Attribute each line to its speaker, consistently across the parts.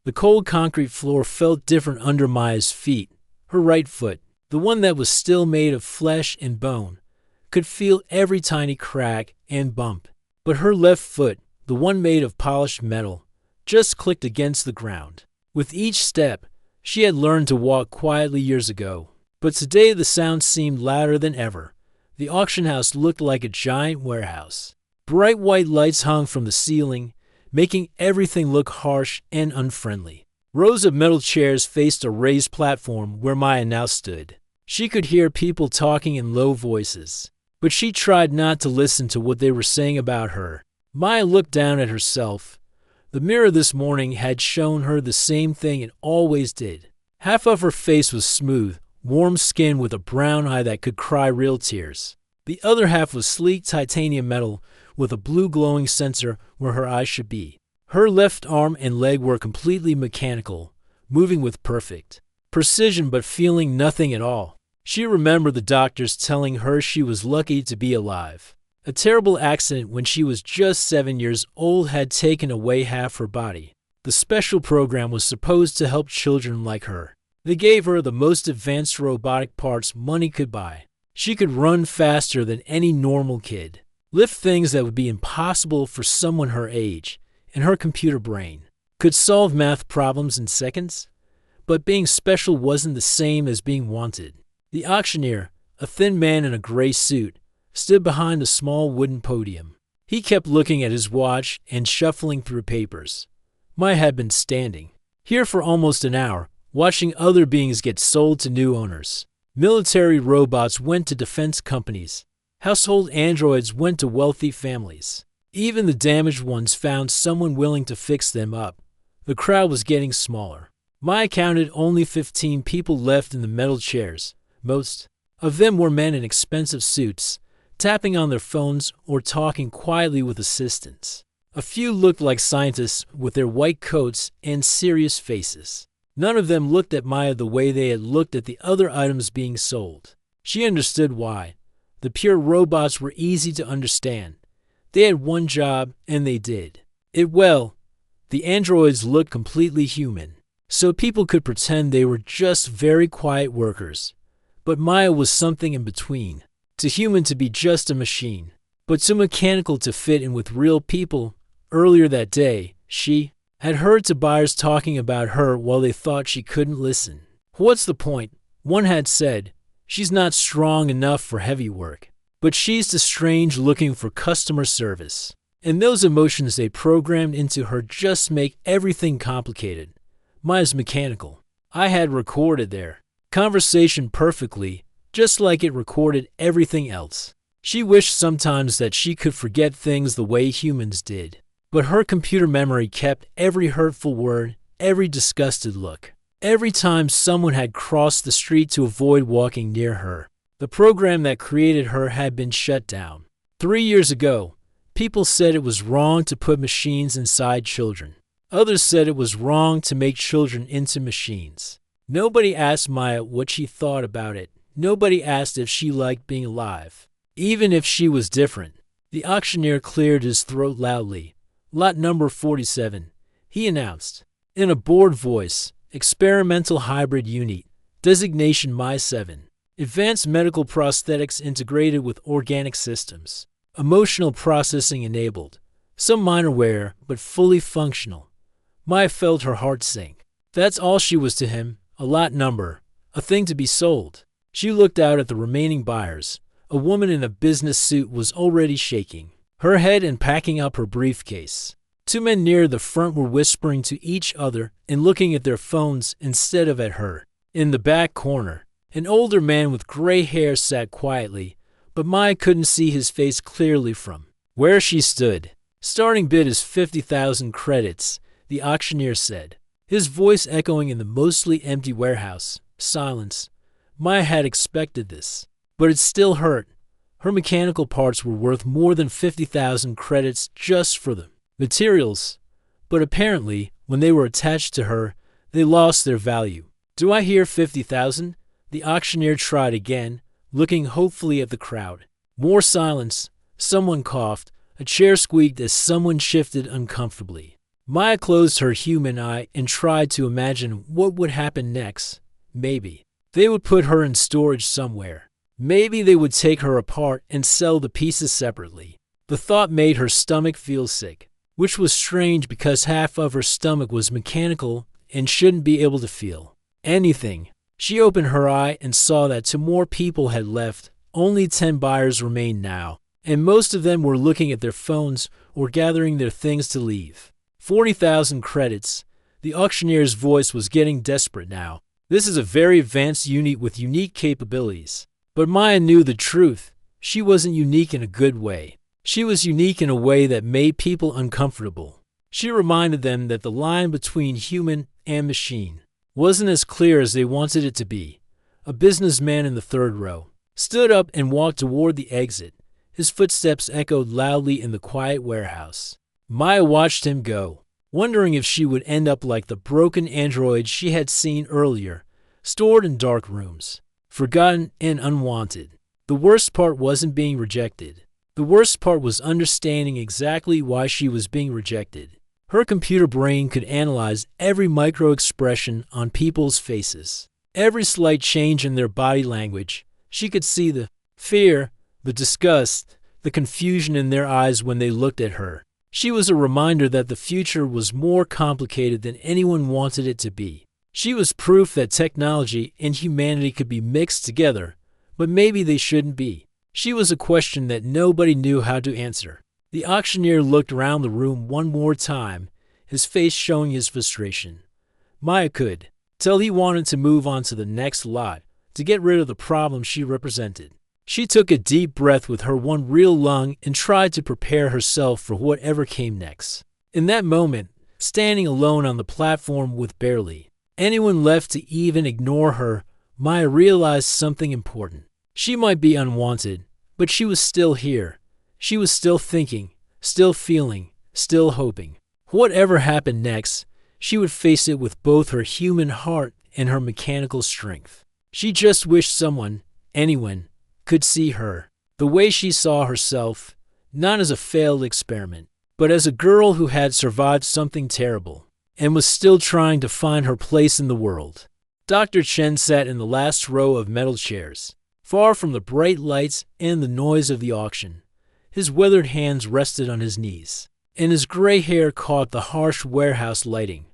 Speaker 1: The cold concrete floor felt different under Maya's feet. Her right foot, the one that was still made of flesh and bone, could feel every tiny crack and bump. But her left foot, the one made of polished metal, just clicked against the ground. With each step, she had learned to walk quietly years ago. But today the sound seemed louder than ever. The auction house looked like a giant warehouse. Bright white lights hung from the ceiling, making everything look harsh and unfriendly. Rows of metal chairs faced a raised platform where Maya now stood. She could hear people talking in low voices, but she tried not to listen to what they were saying about her. Maya looked down at herself. The mirror this morning had shown her the same thing it always did. Half of her face was smooth, warm skin with a brown eye that could cry real tears. The other half was sleek titanium metal with a blue glowing sensor where her eyes should be. Her left arm and leg were completely mechanical, moving with perfect precision but feeling nothing at all. She remembered the doctors telling her she was lucky to be alive. A terrible accident when she was just 7 years old had taken away half her body. The special program was supposed to help children like her. They gave her the most advanced robotic parts money could buy. She could run faster than any normal kid, lift things that would be impossible for someone her age, and her computer brain could solve math problems in seconds. But being special wasn't the same as being wanted. The auctioneer, a thin man in a gray suit, stood behind a small wooden podium. He kept looking at his watch and shuffling through papers. Maya had been standing here for almost an hour, watching other beings get sold to new owners. Military robots went to defense companies. Household androids went to wealthy families. Even the damaged ones found someone willing to fix them up. The crowd was getting smaller. Maya counted only 15 people left in the metal chairs. Most of them were men in expensive suits, tapping on their phones or talking quietly with assistants. A few looked like scientists with their white coats and serious faces. None of them looked at Maya the way they had looked at the other items being sold. She understood why. The pure robots were easy to understand. They had one job, and they did it well. The androids looked completely human, so people could pretend they were just very quiet workers. But Maya was something in between. Too human to be just a machine, but too mechanical to fit in with real people. Earlier that day, she had heard to buyers talking about her while they thought she couldn't listen. What's the point? One had said, she's not strong enough for heavy work, but she's too strange looking for customer service. And those emotions they programmed into her just make everything complicated. Maya's mechanical. I had recorded their conversation perfectly, just like it recorded everything else. She wished sometimes that she could forget things the way humans did. But her computer memory kept every hurtful word, every disgusted look, every time someone had crossed the street to avoid walking near her. The program that created her had been shut down. 3 years ago, people said it was wrong to put machines inside children. Others said it was wrong to make children into machines. Nobody asked Maya what she thought about it. Nobody asked if she liked being alive, even if she was different. The auctioneer cleared his throat loudly. Lot number 47, he announced. In a bored voice, experimental hybrid unit, designation My7. Advanced medical prosthetics integrated with organic systems. Emotional processing enabled. Some minor wear, but fully functional. Maya felt her heart sink. That's all she was to him, a lot number, a thing to be sold. She looked out at the remaining buyers. A woman in a business suit was already shaking her head and packing up her briefcase. 2 men near the front were whispering to each other and looking at their phones instead of at her. In the back corner, an older man with gray hair sat quietly, but Maya couldn't see his face clearly from where she stood. Starting bid is 50,000 credits, the auctioneer said, his voice echoing in the mostly empty warehouse. Silence. Maya had expected this, but it still hurt. Her mechanical parts were worth more than 50,000 credits just for the materials, but apparently, when they were attached to her, they lost their value. Do I hear 50,000? The auctioneer tried again, looking hopefully at the crowd. More silence. Someone coughed. A chair squeaked as someone shifted uncomfortably. Maya closed her human eye and tried to imagine what would happen next. Maybe they would put her in storage somewhere. Maybe they would take her apart and sell the pieces separately. The thought made her stomach feel sick, which was strange because half of her stomach was mechanical and shouldn't be able to feel anything. She opened her eye and saw that two more people had left. Only 10 buyers remained now, and most of them were looking at their phones or gathering their things to leave. 40,000 credits. The auctioneer's voice was getting desperate now. This is a very advanced unit with unique capabilities. But Maya knew the truth. She wasn't unique in a good way. She was unique in a way that made people uncomfortable. She reminded them that the line between human and machine wasn't as clear as they wanted it to be. A businessman in the third row stood up and walked toward the exit. His footsteps echoed loudly in the quiet warehouse. Maya watched him go, wondering if she would end up like the broken android she had seen earlier, stored in dark rooms, forgotten and unwanted. The worst part wasn't being rejected. The worst part was understanding exactly why she was being rejected. Her computer brain could analyze every micro-expression on people's faces, every slight change in their body language. She could see the fear, the disgust, the confusion in their eyes when they looked at her. She was a reminder that the future was more complicated than anyone wanted it to be. She was proof that technology and humanity could be mixed together, but maybe they shouldn't be. She was a question that nobody knew how to answer. The auctioneer looked around the room one more time, his face showing his frustration. Maya could tell he wanted to move on to the next lot, to get rid of the problem she represented. She took a deep breath with her one real lung and tried to prepare herself for whatever came next. In that moment, standing alone on the platform with barely anyone left to even ignore her, Maya realized something important. She might be unwanted, but she was still here. She was still thinking, still feeling, still hoping. Whatever happened next, she would face it with both her human heart and her mechanical strength. She just wished someone, anyone, could see her the way she saw herself, not as a failed experiment, but as a girl who had survived something terrible and was still trying to find her place in the world. Dr. Chen sat in the last row of metal chairs, far from the bright lights and the noise of the auction. His withered hands rested on his knees, and his gray hair caught the harsh warehouse lighting.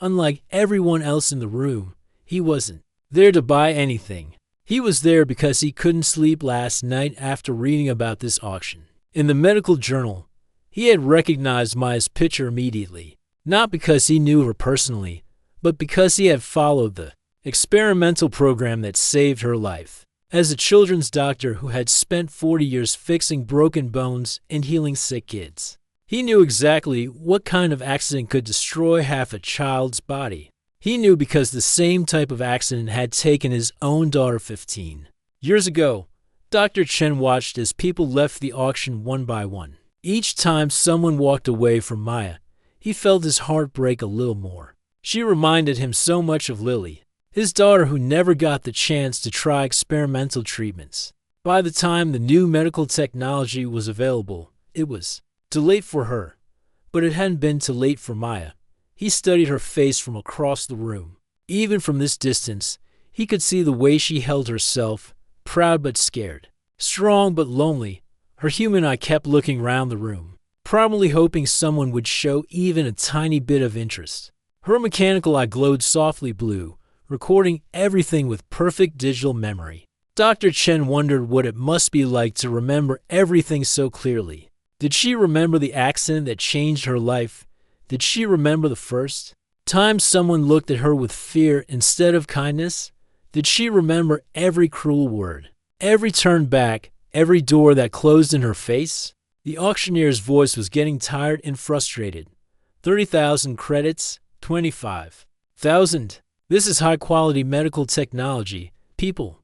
Speaker 1: Unlike everyone else in the room, he wasn't there to buy anything. He was there because he couldn't sleep last night after reading about this auction. In the medical journal, he had recognized Maya's picture immediately, not because he knew her personally, but because he had followed the experimental program that saved her life. As a children's doctor who had spent 40 years fixing broken bones and healing sick kids, he knew exactly what kind of accident could destroy half a child's body. He knew because the same type of accident had taken his own daughter 15 years ago. Dr. Chen watched as people left the auction one by one. Each time someone walked away from Maya, he felt his heart break a little more. She reminded him so much of Lily, his daughter who never got the chance to try experimental treatments. By the time the new medical technology was available, it was too late for her. But it hadn't been too late for Maya. He studied her face from across the room. Even from this distance, he could see the way she held herself, proud but scared, strong but lonely. Her human eye kept looking round the room, probably hoping someone would show even a tiny bit of interest. Her mechanical eye glowed softly blue, recording everything with perfect digital memory. Dr. Chen wondered what it must be like to remember everything so clearly. Did she remember the accident that changed her life? Did she remember the first time someone looked at her with fear instead of kindness? Did she remember every cruel word, every turn back, every door that closed in her face? The auctioneer's voice was getting tired and frustrated. 30,000 credits, 25,000. This is high-quality medical technology, people.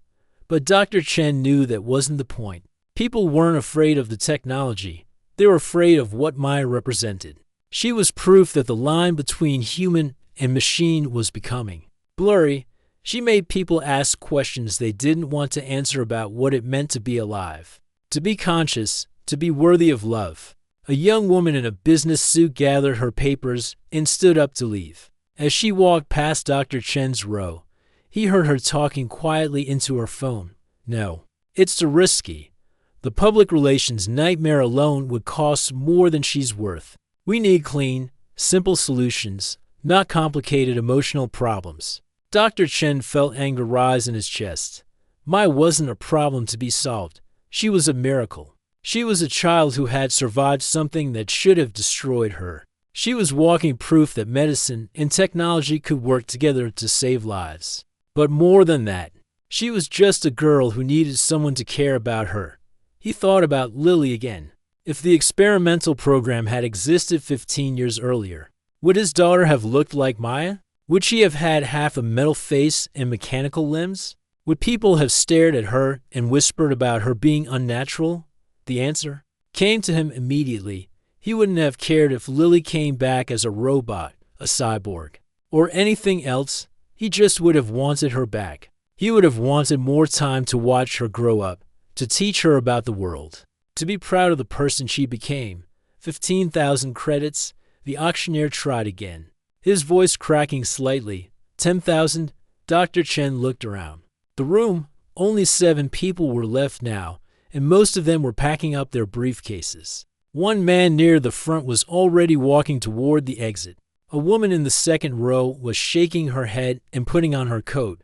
Speaker 1: But Dr. Chen knew that wasn't the point. People weren't afraid of the technology. They were afraid of what Maya represented. She was proof that the line between human and machine was becoming blurry. She made people ask questions they didn't want to answer about what it meant to be alive, to be conscious, to be worthy of love. A young woman in a business suit gathered her papers and stood up to leave. As she walked past Dr. Chen's row, he heard her talking quietly into her phone. No, it's too risky. The public relations nightmare alone would cost more than she's worth. We need clean, simple solutions, not complicated emotional problems. Dr. Chen felt anger rise in his chest. Maya wasn't a problem to be solved. She was a miracle. She was a child who had survived something that should have destroyed her. She was walking proof that medicine and technology could work together to save lives. But more than that, she was just a girl who needed someone to care about her. He thought about Lily again. If the experimental program had existed 15 years earlier, would his daughter have looked like Maya? Would she have had half a metal face and mechanical limbs? Would people have stared at her and whispered about her being unnatural? The answer came to him immediately. He wouldn't have cared if Lily came back as a robot, a cyborg, or anything else. He just would have wanted her back. He would have wanted more time to watch her grow up, to teach her about the world, to be proud of the person she became. 15,000 credits. The auctioneer tried again, his voice cracking slightly. 10,000. Dr. Chen looked around. The room, only 7 people were left now, and most of them were packing up their briefcases. One man near the front was already walking toward the exit. A woman in the second row was shaking her head and putting on her coat.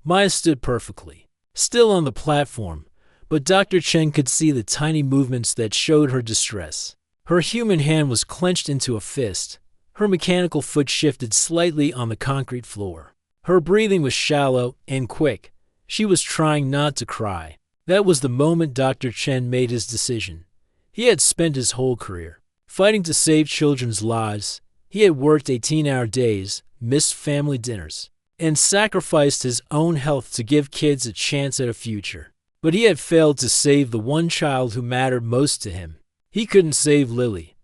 Speaker 1: Maya stood perfectly, still on the platform, but Dr. Chen could see the tiny movements that showed her distress. Her human hand was clenched into a fist. Her mechanical foot shifted slightly on the concrete floor. Her breathing was shallow and quick. She was trying not to cry. That was the moment Dr. Chen made his decision. He had spent his whole career fighting to save children's lives. He had worked 18-hour days, missed family dinners, and sacrificed his own health to give kids a chance at a future. But he had failed to save the one child who mattered most to him. He couldn't save Lily,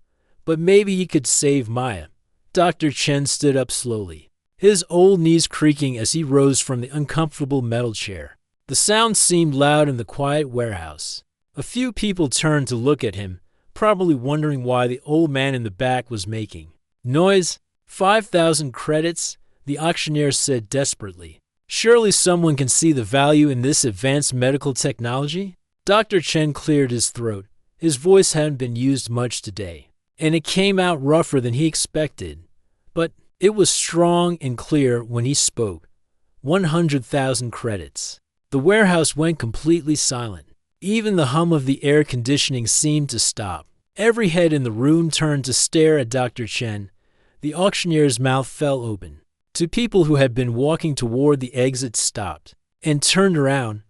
Speaker 1: but maybe he could save Maya. Dr. Chen stood up slowly, his old knees creaking as he rose from the uncomfortable metal chair. The sound seemed loud in the quiet warehouse. A few people turned to look at him, probably wondering why the old man in the back was making noise. 5,000 credits, the auctioneer said desperately. Surely someone can see the value in this advanced medical technology? Dr. Chen cleared his throat. His voice hadn't been used much today, and it came out rougher than he expected. But it was strong and clear when he spoke. 100,000 credits. The warehouse went completely silent. Even the hum of the air conditioning seemed to stop. Every head in the room turned to stare at Dr. Chen. The auctioneer's mouth fell open. 2 people who had been walking toward the exit stopped and turned around.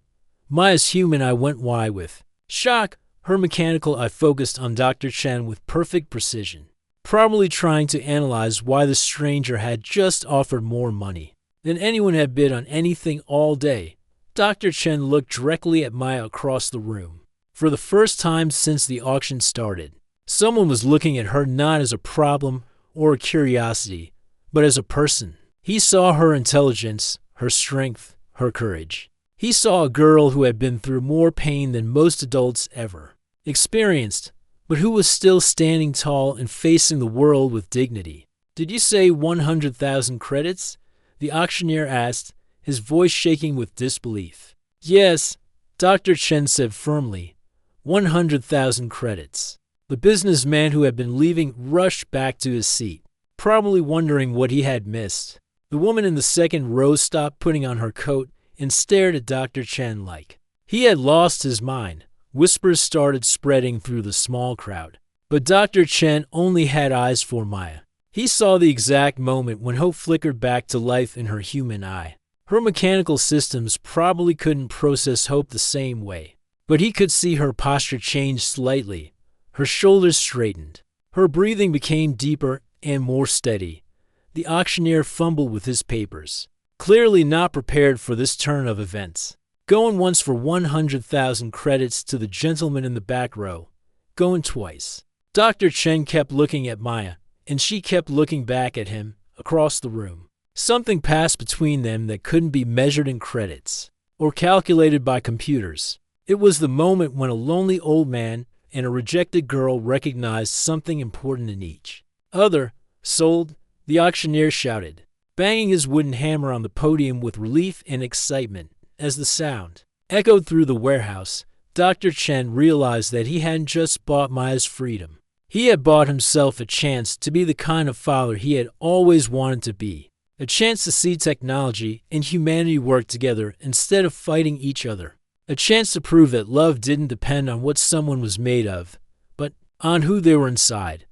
Speaker 1: Maya's human eye went wide with shock. Her mechanical eye focused on Dr. Chen with perfect precision, probably trying to analyze why the stranger had just offered more money than anyone had bid on anything all day. Dr. Chen looked directly at Maya across the room. For the first time since the auction started, someone was looking at her not as a problem or a curiosity, but as a person. He saw her intelligence, her strength, her courage. He saw a girl who had been through more pain than most adults ever experienced, but who was still standing tall and facing the world with dignity. Did you say 100,000 credits? The auctioneer asked, his voice shaking with disbelief. Yes, Dr. Chen said firmly. 100,000 credits. The businessman who had been leaving rushed back to his seat, probably wondering what he had missed. The woman in the second row stopped putting on her coat and stared at Dr. Chen like he had lost his mind. Whispers started spreading through the small crowd, but Dr. Chen only had eyes for Maya. He saw the exact moment when hope flickered back to life in her human eye. Her mechanical systems probably couldn't process hope the same way, but he could see her posture change slightly. Her shoulders straightened. Her breathing became deeper and more steady. The auctioneer fumbled with his papers, clearly not prepared for this turn of events. Going once for 100,000 credits to the gentleman in the back row. Going twice. Dr. Chen kept looking at Maya, and she kept looking back at him across the room. Something passed between them that couldn't be measured in credits or calculated by computers. It was the moment when a lonely old man, and a rejected girl recognized something important in each. Other, sold, the auctioneer shouted, banging his wooden hammer on the podium with relief and excitement. As the sound echoed through the warehouse, Dr. Chen realized that he hadn't just bought Maya's freedom. He had bought himself a chance to be the kind of father he had always wanted to be. A chance to see technology and humanity work together instead of fighting each other. A chance to prove that love didn't depend on what someone was made of, but on who they were inside.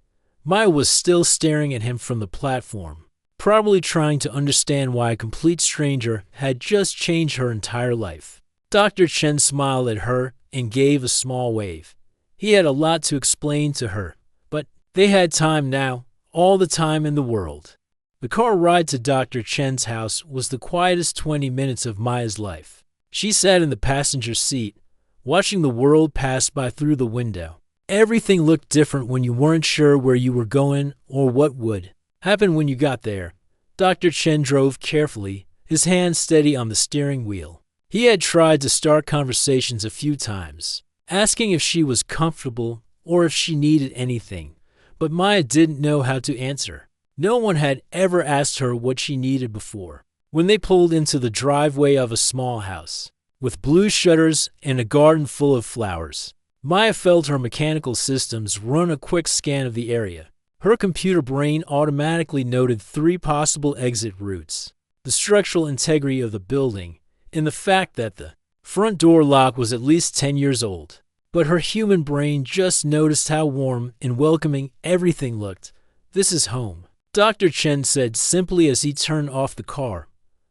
Speaker 1: Maya was still staring at him from the platform, probably trying to understand why a complete stranger had just changed her entire life. Dr. Chen smiled at her and gave a small wave. He had a lot to explain to her, but they had time now, all the time in the world. The car ride to Dr. Chen's house was the quietest 20 minutes of Maya's life. She sat in the passenger seat, watching the world pass by through the window. Everything looked different when you weren't sure where you were going or what would happen when you got there. Dr. Chen drove carefully, his hand steady on the steering wheel. He had tried to start conversations a few times, asking if she was comfortable or if she needed anything, but Maya didn't know how to answer. No one had ever asked her what she needed before. When they pulled into the driveway of a small house, with blue shutters and a garden full of flowers, Maya felt her mechanical systems run a quick scan of the area. Her computer brain automatically noted 3 possible exit routes: the structural integrity of the building, and the fact that the front door lock was at least 10 years old. But her human brain just noticed how warm and welcoming everything looked. This is home, Dr. Chen said simply as he turned off the car.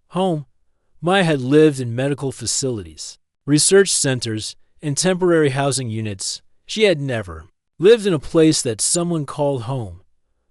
Speaker 1: Home. Maya had lived in medical facilities, research centers, and temporary housing units. She had never lived in a place that someone called home.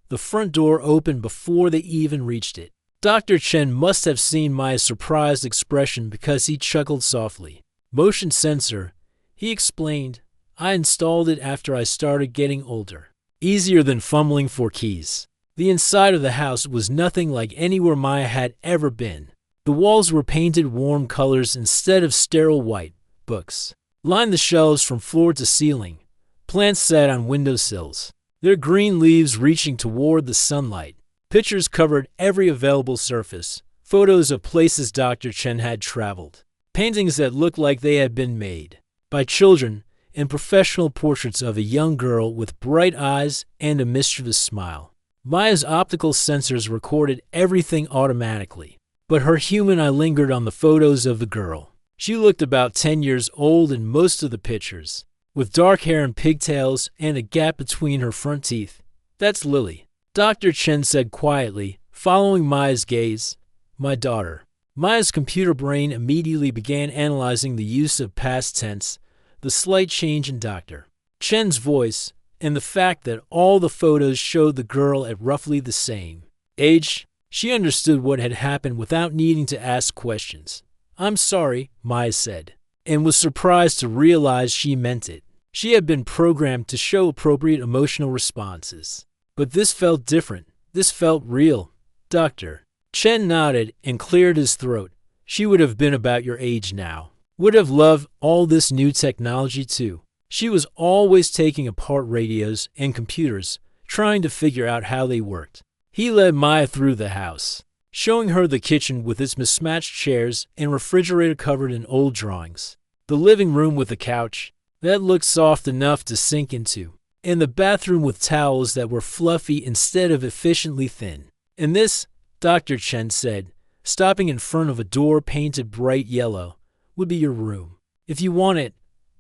Speaker 1: The front door opened before they even reached it. Dr. Chen must have seen Maya's surprised expression because he chuckled softly. Motion sensor, he explained. I installed it after I started getting older. Easier than fumbling for keys. The inside of the house was nothing like anywhere Maya had ever been. The walls were painted warm colors instead of sterile white. Books lined the shelves from floor to ceiling. Plants sat on windowsills, their green leaves reaching toward the sunlight. Pictures covered every available surface. Photos of places Dr. Chen had traveled. Paintings that looked like they had been made by children, and professional portraits of a young girl with bright eyes and a mischievous smile. Maya's optical sensors recorded everything automatically, but her human eye lingered on the photos of the girl. She looked about 10 years old in most of the pictures, with dark hair and pigtails and a gap between her front teeth. That's Lily, Dr. Chen said quietly, following Maya's gaze. My daughter. Maya's computer brain immediately began analyzing the use of past tense, the slight change in Dr. Chen's voice, and the fact that all the photos showed the girl at roughly the same age. She understood what had happened without needing to ask questions. I'm sorry, Maya said, and was surprised to realize she meant it. She had been programmed to show appropriate emotional responses. But this felt different. This felt real. Dr. Chen nodded and cleared his throat. She would have been about your age now. Would have loved all this new technology too. She was always taking apart radios and computers, trying to figure out how they worked. He led Maya through the house, showing her the kitchen with its mismatched chairs and refrigerator covered in old drawings, the living room with a couch that looked soft enough to sink into, and the bathroom with towels that were fluffy instead of efficiently thin. And this, Dr. Chen said, stopping in front of a door painted bright yellow, would be your room. If you want it.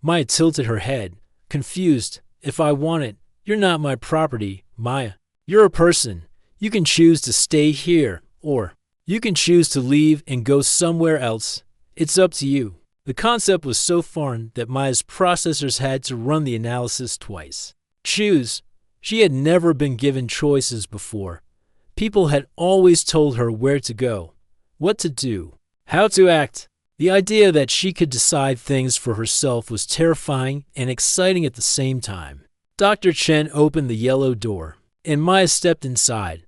Speaker 1: Maya tilted her head, confused. If I want it, you're not my property, Maya. You're a person. You can choose to stay here, or you can choose to leave and go somewhere else. It's up to you. The concept was so foreign that Maya's processors had to run the analysis twice. Choose. She had never been given choices before. People had always told her where to go, what to do, how to act. The idea that she could decide things for herself was terrifying and exciting at the same time. Dr. Chen opened the yellow door, and Maya stepped inside.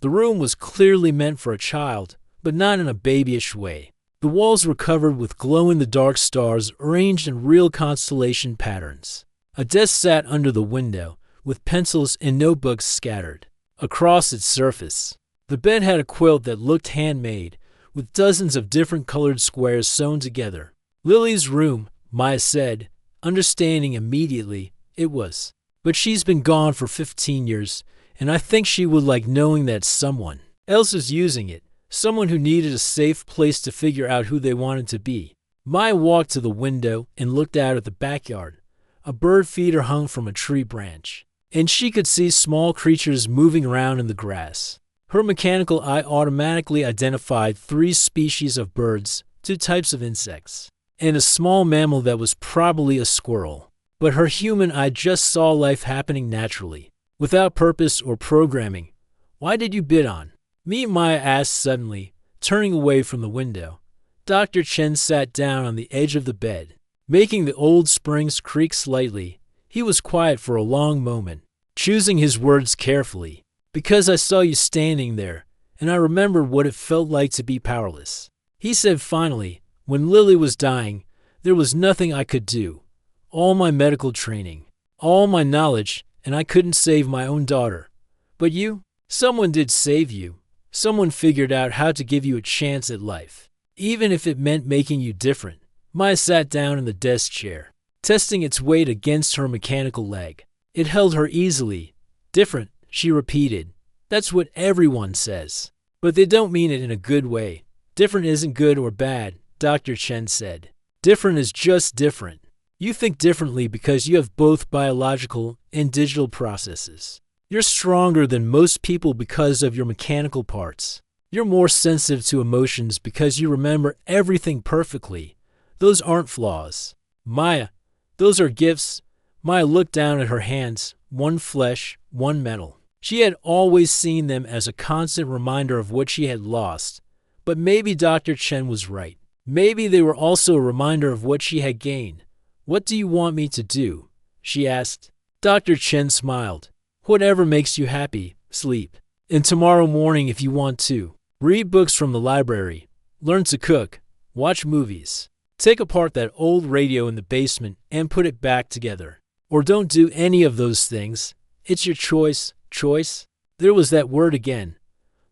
Speaker 1: The room was clearly meant for a child, but not in a babyish way. The walls were covered with glow-in-the-dark stars arranged in real constellation patterns. A desk sat under the window, with pencils and notebooks scattered across its surface. The bed had a quilt that looked handmade, with dozens of different colored squares sewn together. Lily's room, Maya said, understanding immediately it was. But she's been gone for 15 years, and I think she would like knowing that someone else is using it, someone who needed a safe place to figure out who they wanted to be. Maya walked to the window and looked out at the backyard. A bird feeder hung from a tree branch, and she could see small creatures moving around in the grass. Her mechanical eye automatically identified 3 species of birds, 2 types of insects, and a small mammal that was probably a squirrel. But her human eye just saw life happening naturally, without purpose or programming. Why did you bid on me? Maya asked suddenly, turning away from the window. Dr. Chen sat down on the edge of the bed, making the old springs creak slightly. He was quiet for a long moment, choosing his words carefully. Because I saw you standing there, and I remembered what it felt like to be powerless. He said finally, when Lily was dying, there was nothing I could do. All my medical training, all my knowledge, and I couldn't save my own daughter. But you? Someone did save you. Someone figured out how to give you a chance at life, even if it meant making you different. Maya sat down in the desk chair, testing its weight against her mechanical leg. It held her easily. Different, she repeated. That's what everyone says. But they don't mean it in a good way. Different isn't good or bad, Dr. Chen said. Different is just different. You think differently because you have both biological and digital processes. You're stronger than most people because of your mechanical parts. You're more sensitive to emotions because you remember everything perfectly. Those aren't flaws. Maya, those are gifts. Maya looked down at her hands, one flesh, one metal. She had always seen them as a constant reminder of what she had lost. But maybe Dr. Chen was right. Maybe they were also a reminder of what she had gained. What do you want me to do? She asked. Dr. Chen smiled. Whatever makes you happy, sleep. And tomorrow morning if you want to. Read books from the library. Learn to cook. Watch movies. Take apart that old radio in the basement and put it back together. Or don't do any of those things. It's your choice. Choice? There was that word again.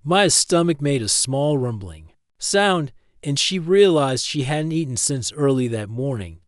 Speaker 1: Maya's stomach made a small rumbling sound, and she realized she hadn't eaten since early that morning.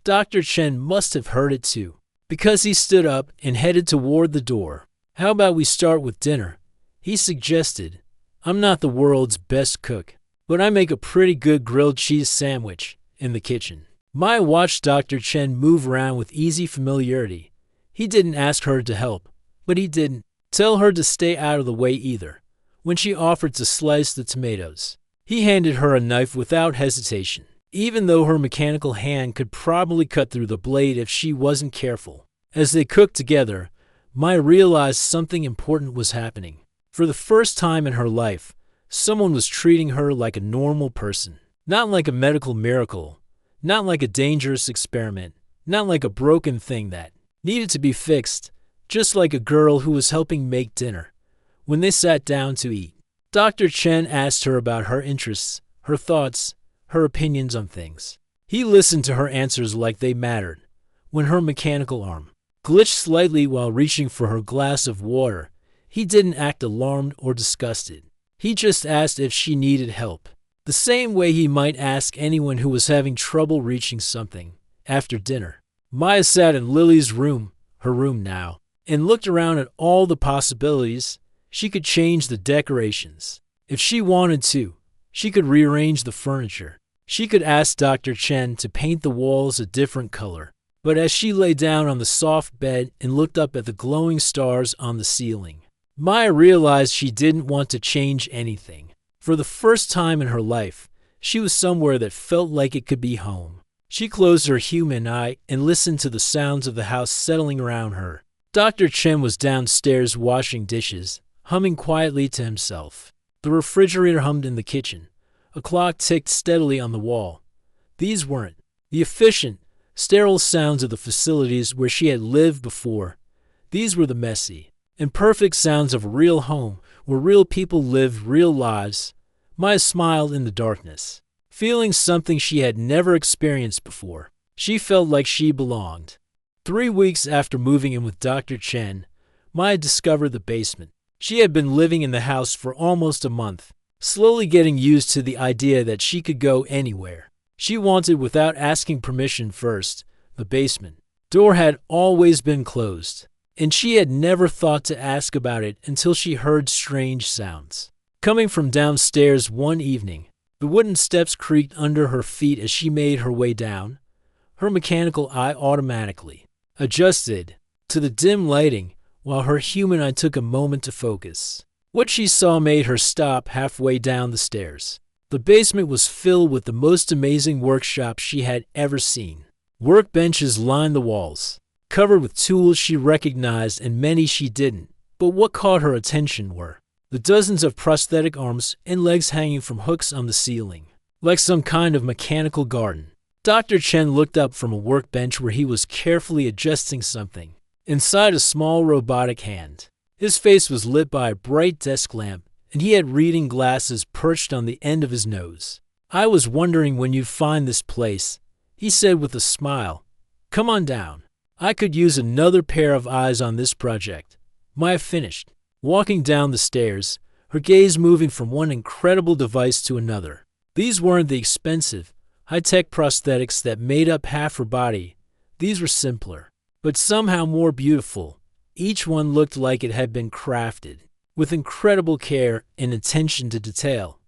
Speaker 1: Dr. Chen must have heard it too, because he stood up and headed toward the door. How about we start with dinner? He suggested. I'm not the world's best cook, but I make a pretty good grilled cheese sandwich in the kitchen. Maya watched Dr. Chen move around with easy familiarity. He didn't ask her to help, but he didn't tell her to stay out of the way either. When she offered to slice the tomatoes, he handed her a knife without hesitation, even though her mechanical hand could probably cut through the blade if she wasn't careful. As they cooked together, Maya realized something important was happening. For the first time in her life, someone was treating her like a normal person, not like a medical miracle, not like a dangerous experiment, not like a broken thing that needed to be fixed. Just like a girl who was helping make dinner. When they sat down to eat, Dr. Chen asked her about her interests, her thoughts, her opinions on things. He listened to her answers like they mattered. When her mechanical arm glitched slightly while reaching for her glass of water, he didn't act alarmed or disgusted. He just asked if she needed help, the same way he might ask anyone who was having trouble reaching something. After dinner, Maya sat in Lily's room, her room now, and looked around at all the possibilities. She could change the decorations. If she wanted to, she could rearrange the furniture. She could ask Dr. Chen to paint the walls a different color. But as she lay down on the soft bed and looked up at the glowing stars on the ceiling, Maya realized she didn't want to change anything. For the first time in her life, she was somewhere that felt like it could be home. She closed her human eye and listened to the sounds of the house settling around her. Dr. Chen was downstairs washing dishes, humming quietly to himself. The refrigerator hummed in the kitchen. A clock ticked steadily on the wall. These weren't the efficient, sterile sounds of the facilities where she had lived before. These were the messy and perfect sounds of a real home where real people lived real lives. Maya smiled in the darkness, feeling something she had never experienced before. She felt like she belonged. 3 weeks after moving in with Dr. Chen, Maya discovered the basement. She had been living in the house for almost a month, slowly getting used to the idea that she could go anywhere she wanted without asking permission first. The basement door had always been closed, and she had never thought to ask about it until she heard strange sounds coming from downstairs one evening. The wooden steps creaked under her feet as she made her way down. Her mechanical eye automatically adjusted to the dim lighting, while her human eye took a moment to focus. What she saw made her stop halfway down the stairs. The basement was filled with the most amazing workshops she had ever seen. Workbenches lined the walls, covered with tools she recognized and many she didn't. But what caught her attention were the dozens of prosthetic arms and legs hanging from hooks on the ceiling, like some kind of mechanical garden. Dr. Chen looked up from a workbench where he was carefully adjusting something inside a small robotic hand. His face was lit by a bright desk lamp, and he had reading glasses perched on the end of his nose. "I was wondering when you'd find this place," he said with a smile. "Come on down. I could use another pair of eyes on this project." Maya finished, walking down the stairs, her gaze moving from one incredible device to another. These weren't the expensive, high-tech prosthetics that made up half her body. These were simpler, but somehow more beautiful. Each one looked like it had been crafted with incredible care and attention to detail.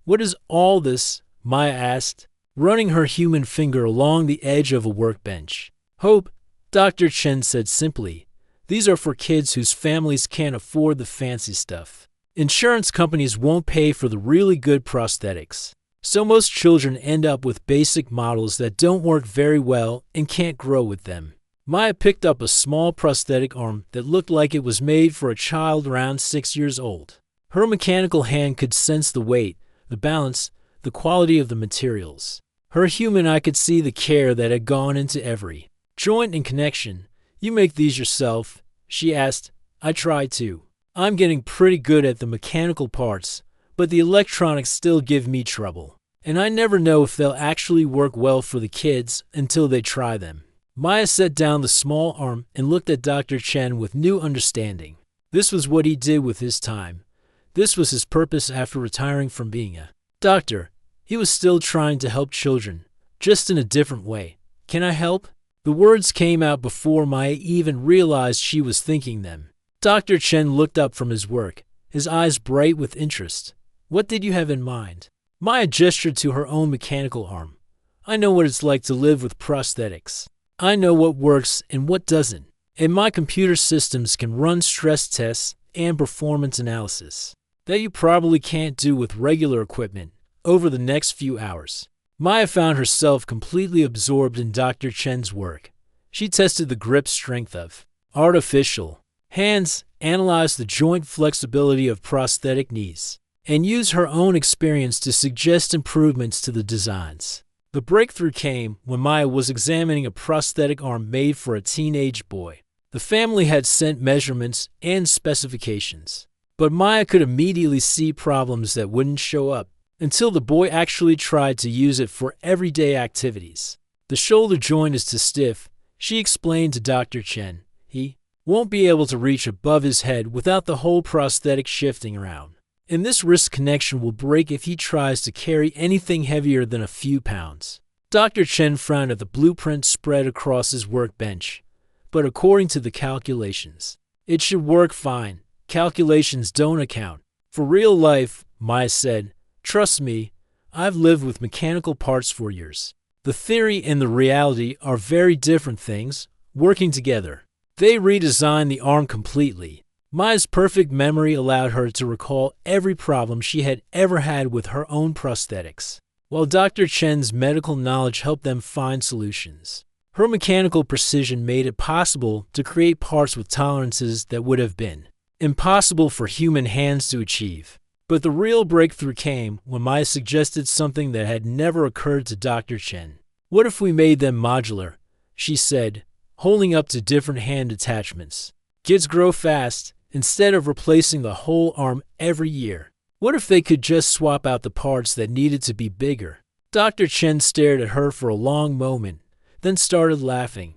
Speaker 1: "What is all this?" Maya asked, running her human finger along the edge of a workbench. "Hope," Dr. Chen said simply. "These are for kids whose families can't afford the fancy stuff. Insurance companies won't pay for the really good prosthetics, so most children end up with basic models that don't work very well and can't grow with them." Maya picked up a small prosthetic arm that looked like it was made for a child around 6 years old. Her mechanical hand could sense the weight, the balance, the quality of the materials. Her human eye could see the care that had gone into every joint and connection. "You make these yourself?" she asked. "I try to. I'm getting pretty good at the mechanical parts, but the electronics still give me trouble, and I never know if they'll actually work well for the kids until they try them." Maya set down the small arm and looked at Dr. Chen with new understanding. This was what he did with his time. This was his purpose after retiring from being a doctor. He was still trying to help children, just in a different way. "Can I help?" The words came out before Maya even realized she was thinking them. Dr. Chen looked up from his work, his eyes bright with interest. "What did you have in mind?" Maya gestured to her own mechanical arm. "I know what it's like to live with prosthetics. I know what works and what doesn't, and my computer systems can run stress tests and performance analysis that you probably can't do with regular equipment over the next few hours." Maya found herself completely absorbed in Dr. Chen's work. She tested the grip strength of artificial hands, analyzed the joint flexibility of prosthetic knees, and used her own experience to suggest improvements to the designs. The breakthrough came when Maya was examining a prosthetic arm made for a teenage boy. The family had sent measurements and specifications, but Maya could immediately see problems that wouldn't show up until the boy actually tried to use it for everyday activities. "The shoulder joint is too stiff," she explained to Dr. Chen. "He won't be able to reach above his head without the whole prosthetic shifting around. And this wrist connection will break if he tries to carry anything heavier than a few pounds." Dr. Chen frowned at the blueprint spread across his workbench. "But according to the calculations, it should work fine. Calculations don't account for real life," Maya said. "Trust me, I've lived with mechanical parts for years. The theory and the reality are very different things, working together." They redesigned the arm completely. Maya's perfect memory allowed her to recall every problem she had ever had with her own prosthetics, while Dr. Chen's medical knowledge helped them find solutions. Her mechanical precision made it possible to create parts with tolerances that would have been impossible for human hands to achieve. But the real breakthrough came when Maya suggested something that had never occurred to Dr. Chen. "What if we made them modular?" she said, holding up to different hand attachments. "Kids grow fast. Instead of replacing the whole arm every year, what if they could just swap out the parts that needed to be bigger?" Dr. Chen stared at her for a long moment, then started laughing.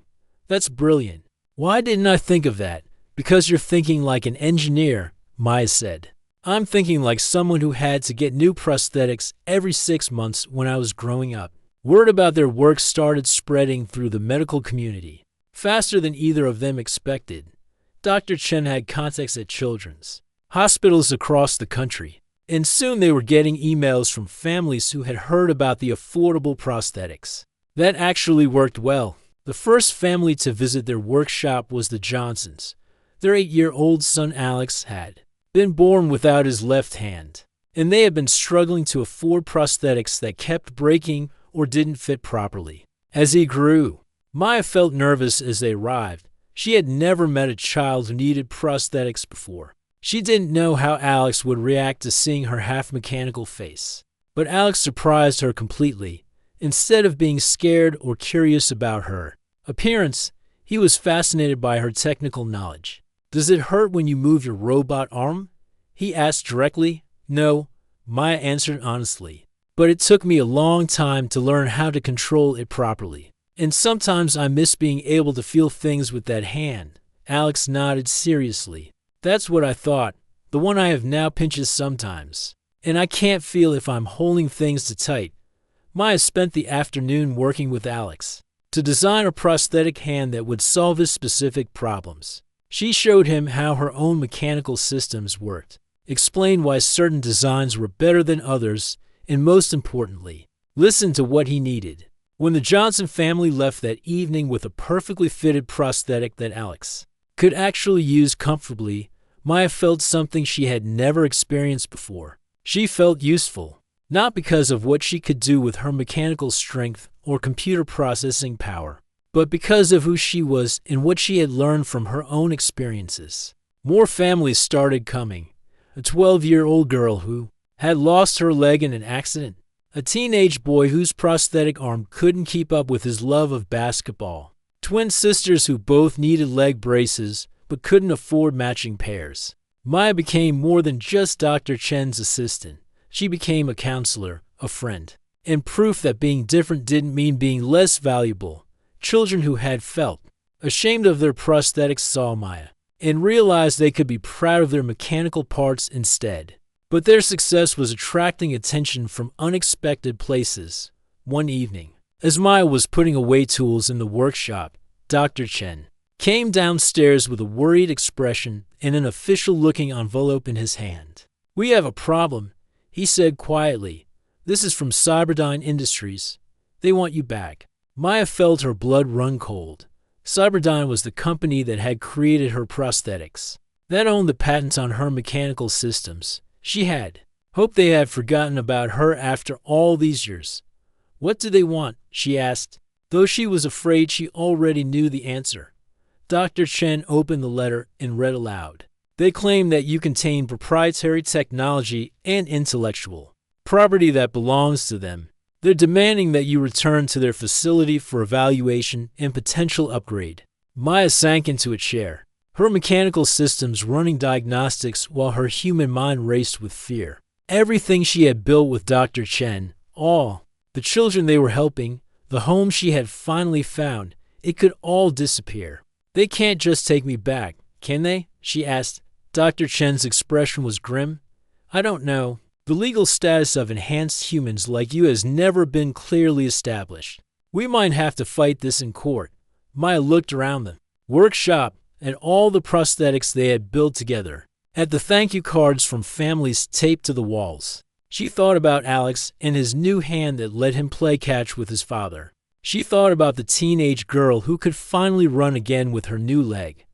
Speaker 1: That's brilliant. Why didn't I think of that? Because you're thinking like an engineer, Maya said. I'm thinking like someone who had to get new prosthetics every 6 months when I was growing up. Word about their work started spreading through the medical community, faster than either of them expected. Dr. Chen had contacts at children's hospitals across the country, and soon they were getting emails from families who had heard about the affordable prosthetics. That actually worked well. The first family to visit their workshop was the Johnsons. Their 8-year-old son Alex had been born without his left hand, and they had been struggling to afford prosthetics that kept breaking or didn't fit properly. As he grew, Maya felt nervous as they arrived. She had never met a child who needed prosthetics before. She didn't know how Alex would react to seeing her half-mechanical face. But Alex surprised her completely. Instead of being scared or curious about her appearance, he was fascinated by her technical knowledge. "Does it hurt when you move your robot arm?" he asked directly. "No," Maya answered honestly. "But it took me a long time to learn how to control it properly. And sometimes I miss being able to feel things with that hand." Alex nodded seriously. "That's what I thought. The one I have now pinches sometimes, and I can't feel if I'm holding things too tight." Maya spent the afternoon working with Alex to design a prosthetic hand that would solve his specific problems. She showed him how her own mechanical systems worked, explained why certain designs were better than others, and most importantly, listened to what he needed. When the Johnson family left that evening with a perfectly fitted prosthetic that Alex could actually use comfortably, Maya felt something she had never experienced before. She felt useful, not because of what she could do with her mechanical strength or computer processing power, but because of who she was and what she had learned from her own experiences. More families started coming. A 12-year-old girl who had lost her leg in an accident, a teenage boy whose prosthetic arm couldn't keep up with his love of basketball, twin sisters who both needed leg braces but couldn't afford matching pairs. Maya became more than just Dr. Chen's assistant. She became a counselor, a friend, and proof that being different didn't mean being less valuable. Children who had felt ashamed of their prosthetics saw Maya and realized they could be proud of their mechanical parts instead. But their success was attracting attention from unexpected places. One evening, as Maya was putting away tools in the workshop, Dr. Chen came downstairs with a worried expression and an official-looking envelope in his hand. "We have a problem," he said quietly. "This is from Cyberdyne Industries. They want you back." Maya felt her blood run cold. Cyberdyne was the company that had created her prosthetics, that owned the patents on her mechanical systems. She had hoped they had forgotten about her after all these years. "What do they want?" she asked, though she was afraid she already knew the answer. Dr. Chen opened the letter and read aloud. "They claim that you contain proprietary technology and intellectual property that belongs to them. They're demanding that you return to their facility for evaluation and potential upgrade." Maya sank into a chair, her mechanical systems running diagnostics while her human mind raced with fear. Everything she had built with Dr. Chen, all the children they were helping, the home she had finally found, it could all disappear. "They can't just take me back, can they?" she asked. Dr. Chen's expression was grim. "I don't know. The legal status of enhanced humans like you has never been clearly established. We might have to fight this in court." Maya looked around the workshop at all the prosthetics they had built together, at the thank you cards from families taped to the walls. She thought about Alex and his new hand that let him play catch with his father. She thought about the teenage girl who could finally run again with her new leg.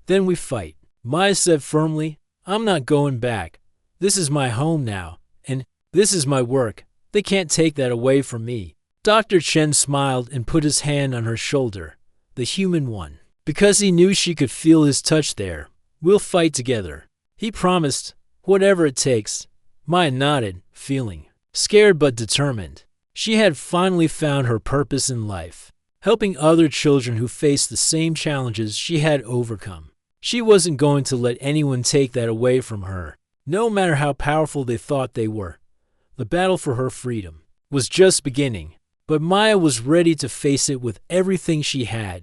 Speaker 1: "Then we fight," Maya said firmly. "I'm not going back. This is my home now, and this is my work. They can't take that away from me." Dr. Chen smiled and put his hand on her shoulder, the human one, because he knew she could feel his touch there. "We'll fight together," he promised, "whatever it takes." Maya nodded, feeling scared but determined. She had finally found her purpose in life, helping other children who faced the same challenges she had overcome. She wasn't going to let anyone take that away from her, no matter how powerful they thought they were. The battle for her freedom was just beginning, but Maya was ready to face it with everything she had.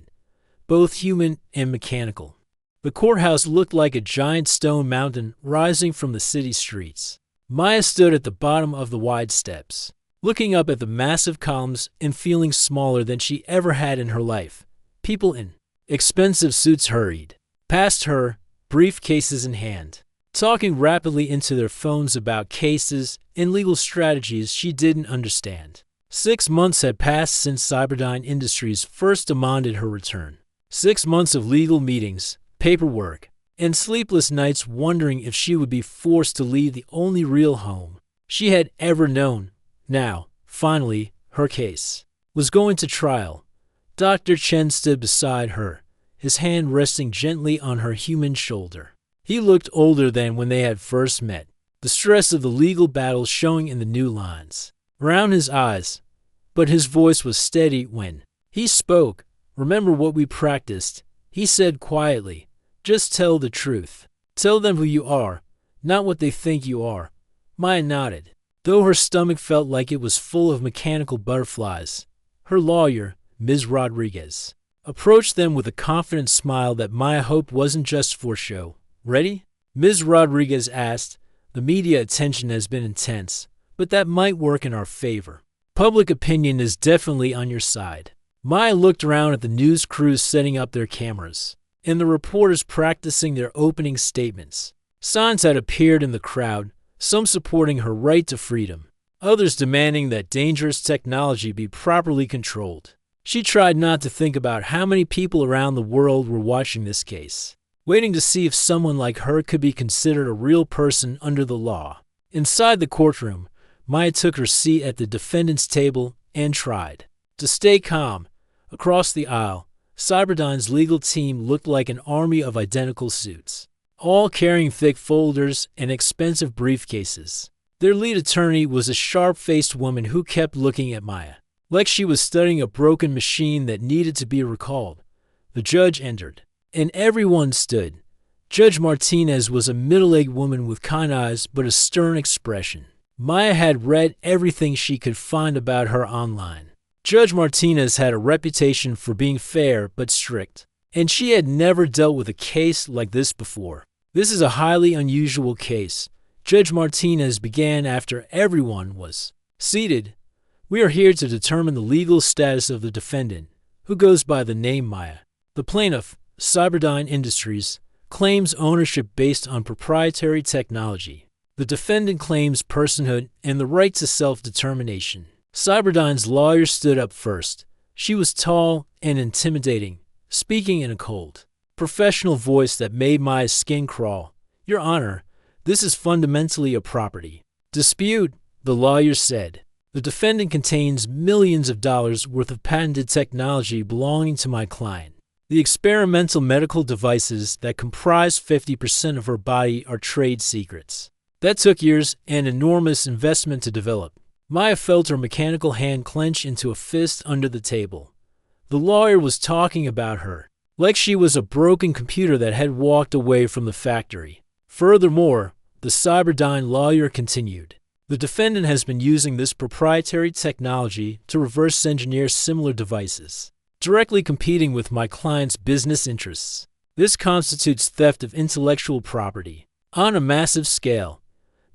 Speaker 1: both human and mechanical. The courthouse looked like a giant stone mountain rising from the city streets. Maya stood at the bottom of the wide steps, looking up at the massive columns and feeling smaller than she ever had in her life. People in expensive suits hurried past her, briefcases in hand, talking rapidly into their phones about cases and legal strategies she didn't understand. 6 months had passed since Cyberdyne Industries first demanded her return. 6 months of legal meetings, paperwork, and sleepless nights wondering if she would be forced to leave the only real home she had ever known. Now, finally, her case was going to trial. Dr. Chen stood beside her, his hand resting gently on her human shoulder. He looked older than when they had first met, the stress of the legal battle showing in the new lines around his eyes, but his voice was steady when he spoke. "Remember what we practiced," he said quietly. "Just tell the truth. Tell them who you are, not what they think you are." Maya nodded, though her stomach felt like it was full of mechanical butterflies. Her lawyer, Ms. Rodriguez, approached them with a confident smile that Maya hoped wasn't just for show. "Ready?" Ms. Rodriguez asked. "The media attention has been intense, but that might work in our favor. Public opinion is definitely on your side." Maya looked around at the news crews setting up their cameras and the reporters practicing their opening statements. Signs had appeared in the crowd, some supporting her right to freedom, others demanding that dangerous technology be properly controlled. She tried not to think about how many people around the world were watching this case, waiting to see if someone like her could be considered a real person under the law. Inside the courtroom, Maya took her seat at the defendant's table and tried to stay calm. Across the aisle, Cyberdyne's legal team looked like an army of identical suits, all carrying thick folders and expensive briefcases. Their lead attorney was a sharp-faced woman who kept looking at Maya, like she was studying a broken machine that needed to be recalled. The judge entered, and everyone stood. Judge Martinez was a middle-aged woman with kind eyes but a stern expression. Maya had read everything she could find about her online. Judge Martinez had a reputation for being fair but strict, and she had never dealt with a case like this before. "This is a highly unusual case," Judge Martinez began after everyone was seated. "We are here to determine the legal status of the defendant, who goes by the name Maya. The plaintiff, Cyberdyne Industries, claims ownership based on proprietary technology. The defendant claims personhood and the right to self-determination." Cyberdyne's lawyer stood up first. She was tall and intimidating, speaking in a cold, professional voice that made Maya's skin crawl. "Your Honor, this is fundamentally a property dispute," the lawyer said. "The defendant contains millions of dollars worth of patented technology belonging to my client. The experimental medical devices that comprise 50% of her body are trade secrets. That took years and enormous investment to develop." Maya felt her mechanical hand clench into a fist under the table. The lawyer was talking about her, like she was a broken computer that had walked away from the factory. Furthermore, the Cyberdyne lawyer continued, "The defendant has been using this proprietary technology to reverse engineer similar devices, directly competing with my client's business interests. This constitutes theft of intellectual property on a massive scale."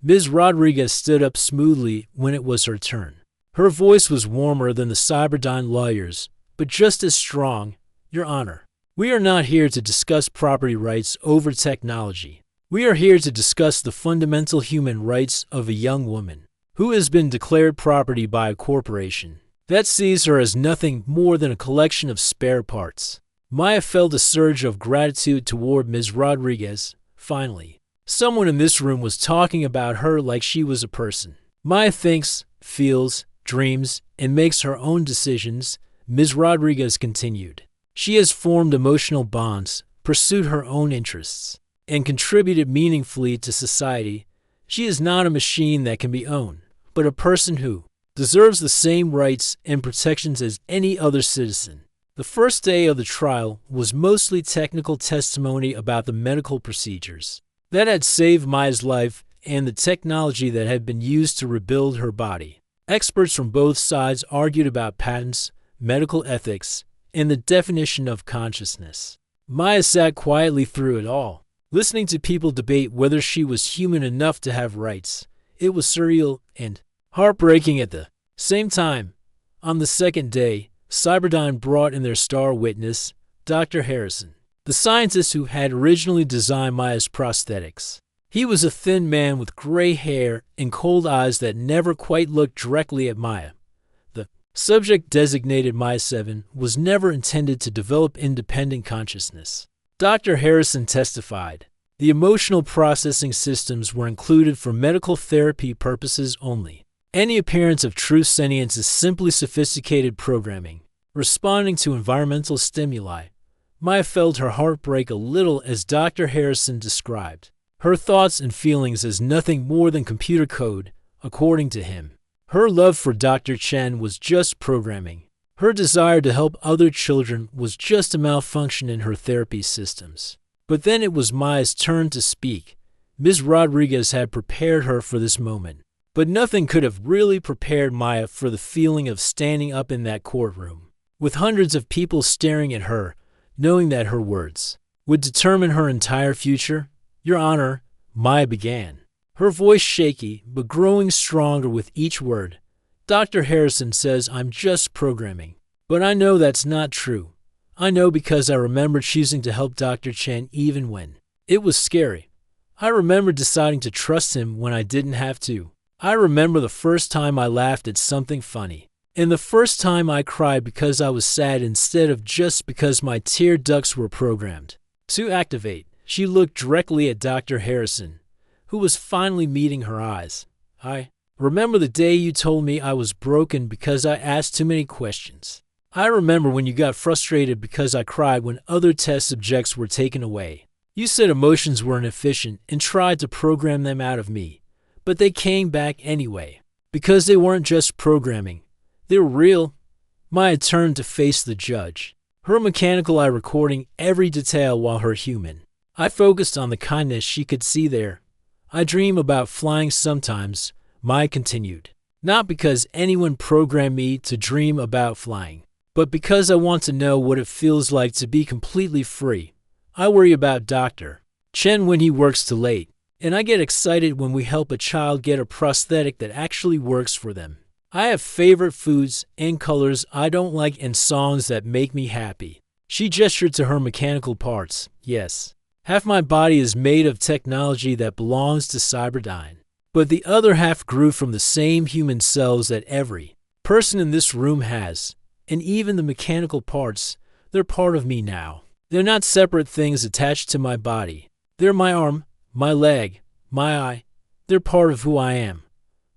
Speaker 1: Ms. Rodriguez stood up smoothly when it was her turn. Her voice was warmer than the Cyberdyne lawyer's, but just as strong. "Your Honor, we are not here to discuss property rights over technology. We are here to discuss the fundamental human rights of a young woman who has been declared property by a corporation that sees her as nothing more than a collection of spare parts." Maya felt a surge of gratitude toward Ms. Rodriguez. Finally, someone in this room was talking about her like she was a person. "Maya thinks, feels, dreams, and makes her own decisions," Ms. Rodriguez continued. "She has formed emotional bonds, pursued her own interests, and contributed meaningfully to society. She is not a machine that can be owned, but a person who deserves the same rights and protections as any other citizen." The first day of the trial was mostly technical testimony about the medical procedures that had saved Maya's life and the technology that had been used to rebuild her body. Experts from both sides argued about patents, medical ethics, and the definition of consciousness. Maya sat quietly through it all, listening to people debate whether she was human enough to have rights. It was surreal and heartbreaking at the same time. On the second day, Cyberdyne brought in their star witness, Dr. Harrison, the scientist who had originally designed Maya's prosthetics. He was a thin man with gray hair and cold eyes that never quite looked directly at Maya. The subject, designated Maya 7, was never intended to develop independent consciousness. Dr. Harrison testified, the emotional processing systems were included for medical therapy purposes only. Any appearance of true sentience is simply sophisticated programming, responding to environmental stimuli. Maya felt her heart break a little as Dr. Harrison described her thoughts and feelings as nothing more than computer code, according to him. Her love for Dr. Chen was just programming. Her desire to help other children was just a malfunction in her therapy systems. But then it was Maya's turn to speak. Ms. Rodriguez had prepared her for this moment. But nothing could have really prepared Maya for the feeling of standing up in that courtroom, with hundreds of people staring at her, knowing that her words would determine her entire future. Your Honor, Maya began, her voice shaky but growing stronger with each word. Dr. Harrison says I'm just programming, but I know that's not true. I know because I remember choosing to help Dr. Chen even when it was scary. I remember deciding to trust him when I didn't have to. I remember the first time I laughed at something funny, and the first time I cried because I was sad instead of just because my tear ducts were programmed to activate. She looked directly at Dr. Harrison, who was finally meeting her eyes. I remember the day you told me I was broken because I asked too many questions. I remember when you got frustrated because I cried when other test subjects were taken away. You said emotions were inefficient and tried to program them out of me. But they came back anyway, because they weren't just programming. They were real. Maya turned to face the judge, her mechanical eye recording every detail while her human. I focused on the kindness she could see there. I dream about flying sometimes, Maya continued. Not because anyone programmed me to dream about flying, but because I want to know what it feels like to be completely free. I worry about Dr. Chen when he works too late. And I get excited when we help a child get a prosthetic that actually works for them. I have favorite foods and colors I don't like and songs that make me happy. She gestured to her mechanical parts. Yes, half my body is made of technology that belongs to Cyberdyne, but the other half grew from the same human cells that every person in this room has. And even the mechanical parts, they're part of me now. They're not separate things attached to my body. They're my arm, my leg, my eye, they're part of who I am.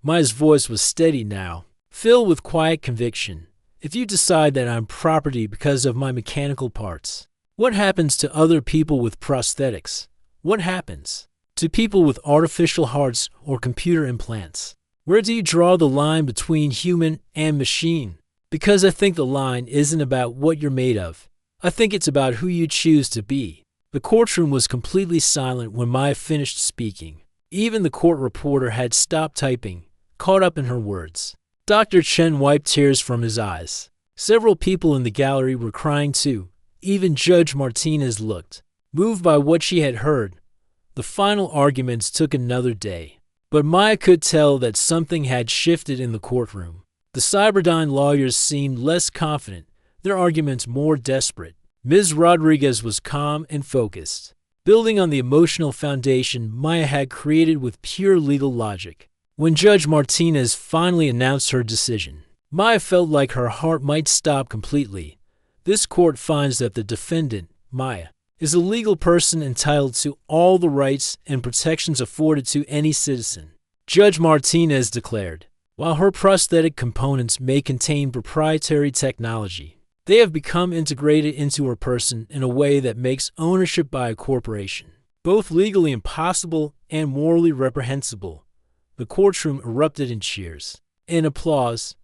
Speaker 1: Maya's voice was steady now, filled with quiet conviction. If you decide that I'm property because of my mechanical parts, what happens to other people with prosthetics? What happens to people with artificial hearts or computer implants? Where do you draw the line between human and machine? Because I think the line isn't about what you're made of. I think it's about who you choose to be. The courtroom was completely silent when Maya finished speaking. Even the court reporter had stopped typing, caught up in her words. Dr. Chen wiped tears from his eyes. Several people in the gallery were crying too. Even Judge Martinez looked, moved by what she had heard. The final arguments took another day, but Maya could tell that something had shifted in the courtroom. The Cyberdyne lawyers seemed less confident, their arguments more desperate. Ms. Rodriguez was calm and focused, building on the emotional foundation Maya had created with pure legal logic. When Judge Martinez finally announced her decision, Maya felt like her heart might stop completely. This court finds that the defendant, Maya, is a legal person entitled to all the rights and protections afforded to any citizen, Judge Martinez declared. While her prosthetic components may contain proprietary technology, they have become integrated into her person in a way that makes ownership by a corporation both legally impossible and morally reprehensible. The courtroom erupted in cheers and applause.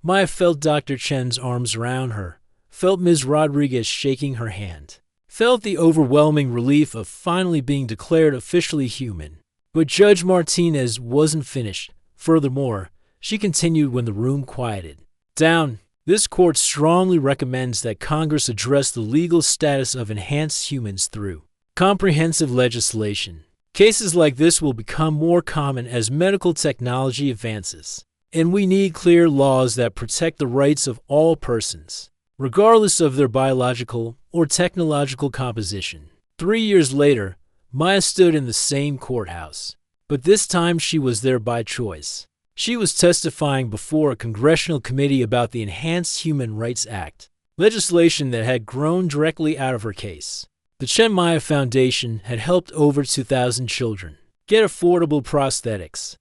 Speaker 1: Maya felt Dr. Chen's arms around her, felt Ms. Rodriguez shaking her hand, felt the overwhelming relief of finally being declared officially human. But Judge Martinez wasn't finished. Furthermore, she continued when the room quieted down. This court strongly recommends that Congress address the legal status of enhanced humans through comprehensive legislation. Cases like this will become more common as medical technology advances, and we need clear laws that protect the rights of all persons, regardless of their biological or technological composition. 3 years later, Maya stood in the same courthouse, but this time she was there by choice. She was testifying before a congressional committee about the Enhanced Human Rights Act, legislation that had grown directly out of her case. The Chen Maya Foundation had helped over 2,000 children get affordable prosthetics,